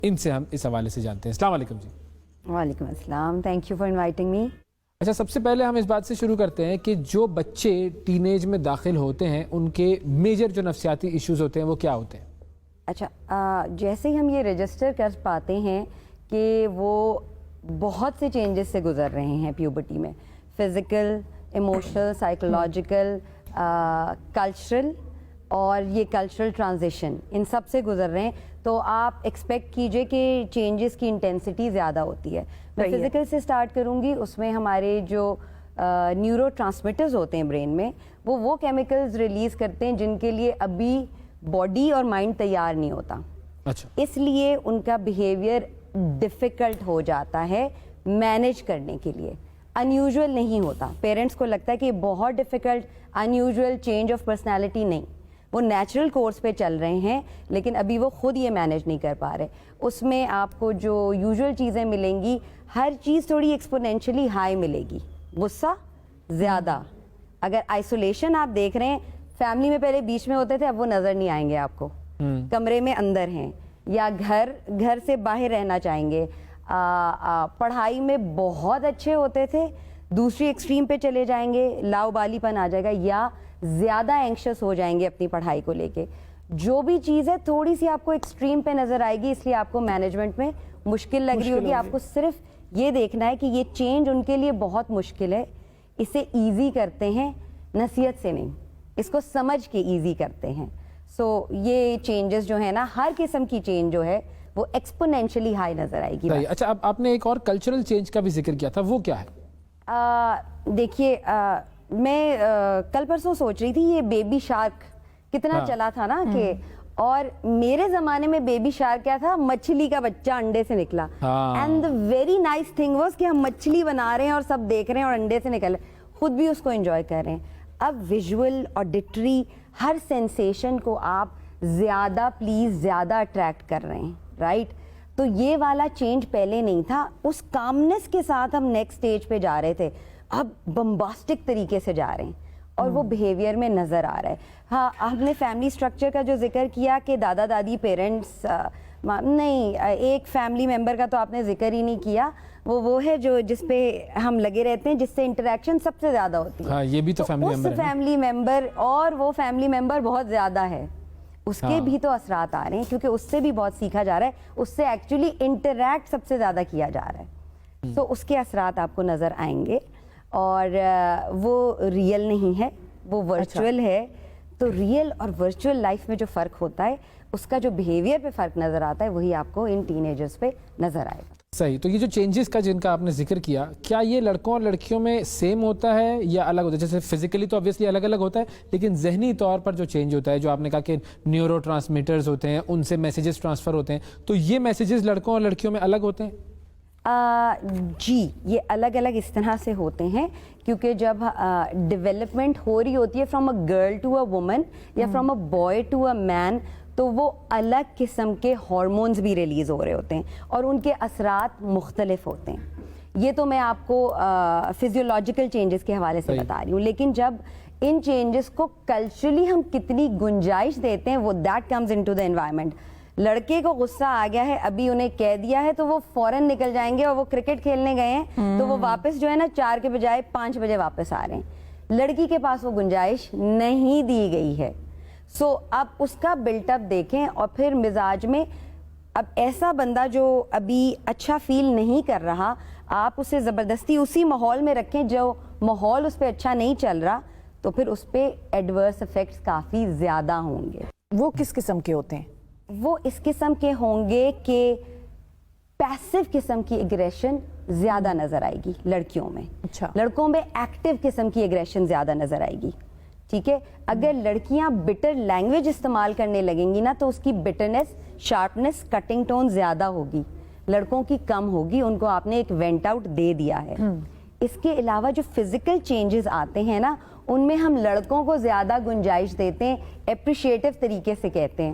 ان سے ہم اس حوالے سے جانتے ہیں. السلام علیکم جی. وعلیکم السلام, thank you for inviting me. اچھا, سب سے پہلے ہم اس بات سے شروع کرتے ہیں کہ جو بچے ٹین ایج میں داخل ہوتے ہیں ان کے میجر جو نفسیاتی ایشوز ہوتے ہیں وہ کیا ہوتے ہیں؟ اچھا, جیسے ہی ہم یہ رجسٹر کر پاتے ہیں کہ وہ بہت سے چینجز سے گزر رہے ہیں پیوبرٹی میں, فزیکل, ایموشنل, سائیکولوجیکل, کلچرل, اور یہ کلچرل ٹرانزیشن ان سب سے گزر رہے ہیں, تو آپ ایکسپیکٹ کیجئے کہ چینجز کی انٹینسٹی زیادہ ہوتی ہے. میں فزیکل سے سٹارٹ کروں گی. اس میں ہمارے جو نیورو ٹرانسمیٹرز ہوتے ہیں برین میں, وہ کیمیکلز ریلیز کرتے ہیں جن کے لیے ابھی باڈی اور مائنڈ تیار نہیں ہوتا. اچھا, اس لیے ان کا بیہیویئر ڈیفیکلٹ ہو جاتا ہے مینیج کرنے کے لیے, انیوژول نہیں ہوتا. پیرنٹس کو لگتا ہے کہ بہت ڈیفیکلٹ, انیوژول, چینج آف پرسنالٹی. نہیں, وہ نیچرل کورس پہ چل رہے ہیں لیکن ابھی وہ خود یہ مینیج نہیں کر پا رہے. اس میں آپ کو جو یوزول چیزیں ملیں گی, ہر چیز تھوڑی ایکسپونینشلی ہائی ملے گی. غصہ زیادہ, اگر آئسولیشن آپ دیکھ رہے ہیں, فیملی میں پہلے بیچ میں ہوتے تھے, اب وہ نظر نہیں آئیں گے آپ کو, کمرے میں اندر ہیں, یا گھر سے باہر رہنا چاہیں گے. پڑھائی میں بہت اچھے ہوتے تھے, دوسری ایکسٹریم پہ چلے جائیں گے, لاؤبالی پن آ جائے گا, یا زیادہ اینکشس ہو جائیں گے اپنی پڑھائی کو لے کے. جو بھی چیز ہے تھوڑی سی آپ کو ایکسٹریم پہ نظر آئے گی, اس لیے آپ کو مینجمنٹ میں مشکل لگ رہی ہوگی. آپ کو صرف یہ دیکھنا ہے کہ یہ چینج ان کے لیے بہت مشکل ہے, اسے ایزی کرتے ہیں, نصیحت سے نہیں, اس کو سمجھ کے ایزی کرتے ہیں. سو یہ چینجز جو ہے نا, ہر قسم کی چینج جو ہے وہ ایکسپونینشلی ہائی نظر آئے گی. اچھا, اب آپ نے ایک اور کلچرل چینج کا بھی ذکر کیا تھا, وہ کیا ہے؟ دیکھیے, میں کل پرسوں سوچ رہی تھی یہ بیبی شارک کتنا چلا تھا نا, کہ اور میرے زمانے میں بیبی شارک کیا تھا, مچھلی کا بچہ انڈے سے نکلا. And the very nice thing was کہ ہم مچھلی بنا رہے ہیں اور سب دیکھ رہے ہیں اور انڈے سے نکل رہے, خود بھی اس کو انجوائے کر رہے ہیں. اب ویژول, آڈیٹری, ہر سینسیشن کو آپ زیادہ پلیز زیادہ اٹریکٹ کر رہے ہیں, رائٹ؟ تو یہ والا چینج پہلے نہیں تھا. اس کامنس کے ساتھ ہم نیکسٹ اسٹیج پہ جا رہے تھے, اب بمباسٹک طریقے سے جا رہے ہیں اور وہ بیہیویئر میں نظر آ رہا ہے. ہاں, ہم نے فیملی سٹرکچر کا جو ذکر کیا کہ دادا دادی, پیرنٹس, نہیں, ایک فیملی ممبر کا تو آپ نے ذکر ہی نہیں کیا, وہ ہے جو جس پہ ہم لگے رہتے ہیں, جس سے انٹریکشن سب سے زیادہ ہوتی ہے. ہاں, یہ بھی تو فیملی ممبر ہے. اس فیملی ممبر, اور وہ فیملی ممبر بہت زیادہ ہے, اس کے بھی تو اثرات آ رہے ہیں, کیونکہ اس سے بھی بہت سیکھا جا رہا ہے, اس سے ایکچولی انٹریکٹ سب سے زیادہ کیا جا رہا ہے. تو اس کے اثرات آپ کو نظر آئیں گے, اور وہ ریئل نہیں ہے, وہ ورچوئل ہے. تو ریئل اور ورچوئل لائف میں جو فرق ہوتا ہے, اس کا جو بیہیویئر پہ فرق نظر آتا ہے, وہی آپ کو ان ٹین ایجرز پہ نظر آئے گا. صحیح. تو یہ جو چینجز کا جن کا آپ نے ذکر کیا, کیا یہ لڑکوں اور لڑکیوں میں سیم ہوتا ہے یا الگ ہوتا ہے؟ جیسے فزیکلی تو obviously الگ الگ ہوتا ہے, لیکن ذہنی طور پر جو چینج ہوتا ہے, جو آپ نے کہا کہ نیورو ٹرانسمیٹرز ہوتے ہیں, ان سے میسیجز ٹرانسفر ہوتے ہیں, تو یہ میسیجز لڑکوں اور لڑکیوں میں الگ ہوتے ہیں؟ جی, یہ الگ الگ اس طرح سے ہوتے ہیں, کیونکہ جب ڈیولپمنٹ ہو رہی ہوتی ہے from a girl to a woman یا from a boy to a man, تو وہ الگ قسم کے ہارمونز بھی ریلیز ہو رہے ہوتے ہیں اور ان کے اثرات مختلف ہوتے ہیں. یہ تو میں آپ کو فزیولوجیکل چینجز کے حوالے سے بتا رہی ہوں, لیکن جب ان چینجز کو کلچرلی ہم کتنی گنجائش دیتے ہیں, وہ that comes into the environment. لڑکے کو غصہ آ گیا ہے, ابھی انہیں کہہ دیا ہے, تو وہ فوراً نکل جائیں گے, اور وہ کرکٹ کھیلنے گئے ہیں تو وہ واپس جو ہے نا 4 کے بجائے 5 بجے واپس آ رہے ہیں. لڑکی کے پاس وہ گنجائش نہیں دی گئی ہے. سو اب اس کا بلٹ اپ دیکھیں, اور پھر مزاج میں اب ایسا بندہ جو ابھی اچھا فیل نہیں کر رہا, آپ اسے زبردستی اسی ماحول میں رکھیں جو ماحول اس پہ اچھا نہیں چل رہا, تو پھر اس پہ ایڈورس افیکٹس کافی زیادہ ہوں گے. وہ کس قسم کے ہوتے ہیں؟ وہ اس قسم کے ہوں گے کہ پیسو قسم کی ایگریشن زیادہ نظر آئے گی لڑکیوں میں. اچھا. لڑکوں میں ایکٹیو قسم کی ایگریشن زیادہ نظر آئے گی. ٹھیک ہے, اگر لڑکیاں بٹر لینگویج استعمال کرنے لگیں گی نا, تو اس کی بٹرنس, شارپنس, کٹنگ ٹون زیادہ ہوگی, لڑکوں کی کم ہوگی. ان کو آپ نے ایک وینٹ آؤٹ دے دیا ہے. اس کے علاوہ جو فزیکل چینجز آتے ہیں نا, ان میں ہم لڑکوں کو زیادہ گنجائش دیتے ہیں, اپریشیٹو طریقے سے کہتے ہیں.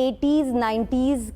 80s 90s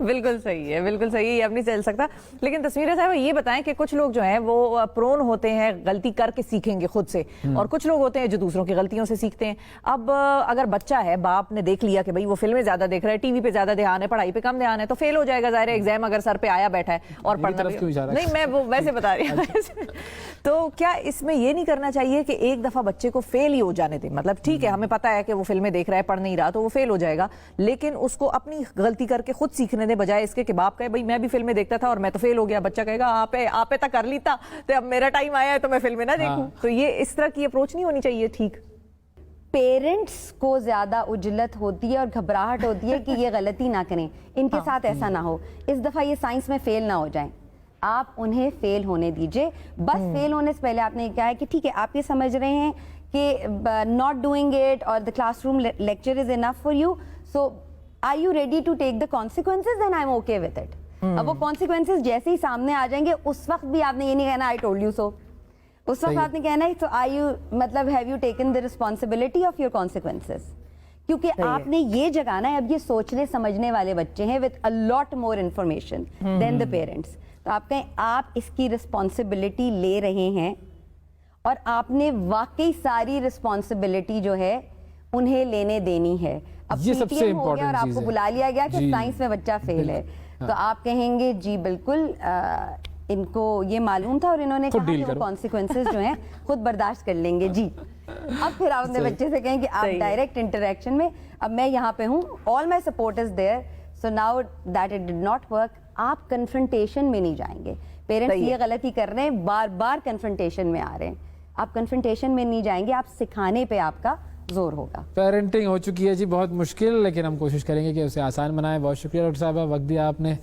بالکل صحیح ہے، بالکل صحیح ہے، یہ اب نہیں چل سکتا. لیکن تسمیرہ صاحب یہ بتائیں کہ کچھ لوگ جو ہیں وہ پرون ہوتے ہیں غلطی کر کے سیکھیں گے خود سے، اور کچھ لوگ ہوتے ہیں جو دوسروں کی غلطیوں سے سیکھتے ہیں. اب اگر بچہ ہے، باپ نے دیکھ لیا کہ بھئی وہ فلمیں زیادہ دیکھ رہا ہے، ٹی وی پہ زیادہ دھیان ہے، پڑھائی پہ کم دھیان ہے، تو فیل ہو جائے گا. ظاہر ہے ایگزام اگر سر پہ آیا بیٹھا ہے اور پڑھنا نہیں، میں وہ ویسے بتا رہی ہوں. تو کیا اس میں یہ نہیں کرنا چاہیے کہ ایک دفعہ بچے کو فیل ہی ہو جانے دیں؟ مطلب ٹھیک ہے ہمیں پتا ہے کہ وہ فلمیں دیکھ رہا ہے، پڑھ نہیں رہا، تو وہ فیل ہو جائے گا، لیکن اس کو اپنی غلطی کر کے خود سیکھنے دیں، بجائے اس کے کہ باپ کہے بھئی میں بھی فلمیں دیکھتا تھا اور میں تو فیل ہو گیا. بچہ کہے گا آپ تک کر لیتا تو اب میرا ٹائم آیا ہے تو میں فلمیں نہ دیکھوں. تو یہ اس طرح کی اپروچ نہیں ہونی چاہیے. ٹھیک، پیرنٹس کو زیادہ عجلت ہوتی ہے اور گھبراہٹ ہوتی ہے کہ یہ غلطی نہ کریں، ان کے ساتھ ایسا نہ ہو، اس دفعہ یہ سائنس میں فیل نہ ہو جائیں. آپ انہیں فیل ہونے دیجئے. بس فیل ہونے سے پہلے آپ نے کہا ہے کہ ٹھیک ہے آپ یہ سمجھ رہے ہیں کہ not doing it or the classroom lecture is enough for you, so are you ready to take the consequences? Then I'm okay with it. اب وہ consequences جیسے ہی سامنے آ جائیں گے اس وقت بھی آپ نے یہ نہیں کہنا I told you so. اس وقت آپ نے کہنا ہے تو are you مطلب have you taken the responsibility of your consequences? کیونکہ آپ نے یہ جگانا ہے. اب یہ سوچنے سمجھنے والے بچے ہیں with a lot more information than the parents. تو آپ کہیں آپ اس کی رسپانسبلٹی لے رہے ہیں اور آپ نے واقعی ساری رسپانسبلٹی جو ہے انہیں لینے دینی ہے. اب یہ سب سے ہو گیا اور آپ کو بلا لیا گیا کہ سائنس میں بچہ فیل ہے, تو آپ کہیں گے جی بالکل ان کو یہ معلوم تھا اور انہوں نے کہا کہ وہ کانسیکوینسز جو ہیں خود برداشت کر لیں گے جی. اب پھر آپ اپنے بچے سے کہیں کہ آپ ڈائریکٹ انٹریکشن میں, اب میں یہاں پہ ہوں, all my support is there, so now that it did not work. آپ کنفرنٹیشن میں نہیں جائیں گے. پیرنٹس یہ غلطی کر رہے ہیں, بار بار کنفرنٹیشن میں آ رہے ہیں, آپ کنفرنٹیشن میں نہیں جائیں گے, آپ سکھانے پہ آپ کا زور ہوگا. پیرنٹنگ ہو چکی ہے جی بہت مشکل, لیکن ہم کوشش کریں گے کہ اسے آسان بنائیں. بہت شکریہ ڈاکٹر صاحبہ, وقت دیا آپ نے.